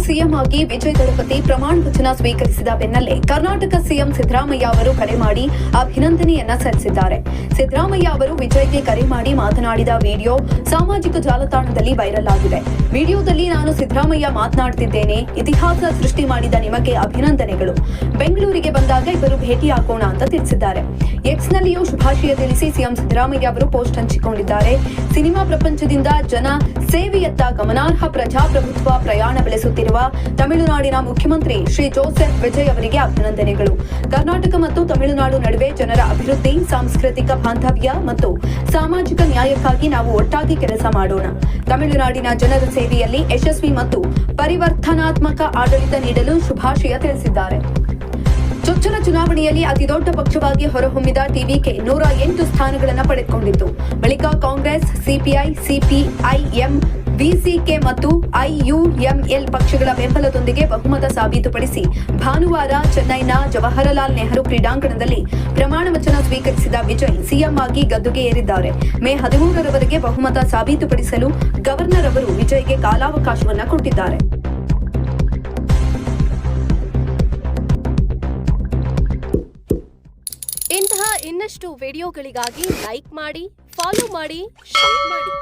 CM ಆಗಿ ವಿಜಯ್ ದಳಪತಿ ಪ್ರಮಾಣ ವಚನ ಸ್ವೀಕರಿಸಿದ ಬೆನ್ನಲ್ಲೇ ಕರ್ನಾಟಕ ಸಿಎಂ ಸಿದ್ದರಾಮಯ್ಯ ಅವರು ಕರೆ ಮಾಡಿ ಅಭಿನಂದನೆಯನ್ನ ಸಲ್ಲಿಸಿದ್ದಾರೆ. ಸಿದ್ದರಾಮಯ್ಯ ಅವರು ವಿಜಯ್ಗೆ ಕರೆ ಮಾಡಿ ಮಾತನಾಡಿದ ವಿಡಿಯೋ ಸಾಮಾಜಿಕ ಜಾಲತಾಣದಲ್ಲಿ ವೈರಲ್ ಆಗಿದೆ. ವಿಡಿಯೋದಲ್ಲಿ ನಾನು ಸಿದ್ದರಾಮಯ್ಯ ಮಾತನಾಡುತ್ತಿದ್ದೇನೆ, ಇತಿಹಾಸ ಸೃಷ್ಟಿ ಮಾಡಿದ ನಿಮಗೆ ಅಭಿನಂದನೆಗಳು. ಬೆಂಗಳೂರಿಗೆ ಬಂದಾಗ ಇಬ್ಬರು ಭೇಟಿಯಾಗೋಣ ಅಂತ ತಿಳಿಸಿದ್ದಾರೆ. ಎಕ್ಸ್ನಲ್ಲಿಯೂ ಶುಭಾಶಯ ತಿಳಿಸಿ ಸಿಎಂ ಸಿದ್ದರಾಮಯ್ಯ ಅವರು ಪೋಸ್ಟ್ ಹಂಚಿಕೊಂಡಿದ್ದಾರೆ. ಸಿನಿಮಾ ಪ್ರಪಂಚದಿಂದ ಜನ ಸೇವೆಯತ್ತ ಗಮನಾರ್ಹ ಪ್ರಜಾಪ್ರಭುತ್ವ ಪ್ರಯಾಣ ಬೆಳೆಸುತ್ತಿರುವ ತಮಿಳುನಾಡಿನ ಮುಖ್ಯಮಂತ್ರಿ ಶ್ರೀ ಜೋಸೆಫ್ ವಿಜಯ್ ಅವರಿಗೆ ಅಭಿನಂದನೆಗಳು. ಕರ್ನಾಟಕ ಮತ್ತು ತಮಿಳುನಾಡು ನಡುವೆ ಜನರ ಅಭಿವೃದ್ಧಿ, ಸಾಂಸ್ಕೃತಿಕ ಬಾಂಧವ್ಯ ಮತ್ತು ಸಾಮಾಜಿಕ ನ್ಯಾಯಕ್ಕಾಗಿ ನಾವು ಒಟ್ಟಾಗಿ ಕೆಲಸ ಮಾಡೋಣ. ತಮಿಳುನಾಡಿನ ಜನರ ಸೇವೆಯಲ್ಲಿ ಯಶಸ್ವಿ ಮತ್ತು ಪರಿವರ್ತನಾತ್ಮಕ ಆಡಳಿತ ನೀಡಲು ಶುಭಾಶಯ ತಿಳಿಸಿದ್ದಾರೆ. ಚೊಚ್ಚಲ ಚುನಾವಣೆಯಲ್ಲಿ ಅತಿದೊಡ್ಡ ಪಕ್ಷವಾಗಿ ಹೊರಹೊಮ್ಮಿದ ಟಿವಿಕೆ 108 ಸ್ಥಾನಗಳನ್ನು ಪಡೆದುಕೊಂಡಿತ್ತು. ಬಳಿಕ ಕಾಂಗ್ರೆಸ್, ಸಿಪಿಐ, ಸಿಪಿಐಎಂ, ವಿಸಿಕೆ ಮತ್ತು ಐಯುಎಂಎಲ್ ಪಕ್ಷಗಳ ಬೆಂಬಲದೊಂದಿಗೆ ಬಹುಮತ ಸಾಬೀತುಪಡಿಸಿ ಭಾನುವಾರ ಚೆನ್ನೈನ ಜವಾಹರಲಾಲ್ ನೆಹರು ಕ್ರೀಡಾಂಗಣದಲ್ಲಿ ಪ್ರಮಾಣ ವಚನ ಸ್ವೀಕರಿಸಿದ ವಿಜಯ್ ಸಿಎಂ ಆಗಿ ಗದ್ದುಗೆ ಏರಿದ್ದಾರೆ. ಮೇ 13ರವರೆಗೆ ಬಹುಮತ ಸಾಬೀತುಪಡಿಸಲು ಗವರ್ನರ್ ಅವರು ವಿಜಯ್ಗೆ ಕಾಲಾವಕಾಶವನ್ನ ಕೊಟ್ಟಿದ್ದಾರೆ. ಇಂತಹ ಇನ್ನಷ್ಟು ವಿಡಿಯೋಗಳಿಗಾಗಿ ಲೈಕ್ ಮಾಡಿ, ಫಾಲೋ ಮಾಡಿ, ಶೇರ್ ಮಾಡಿ.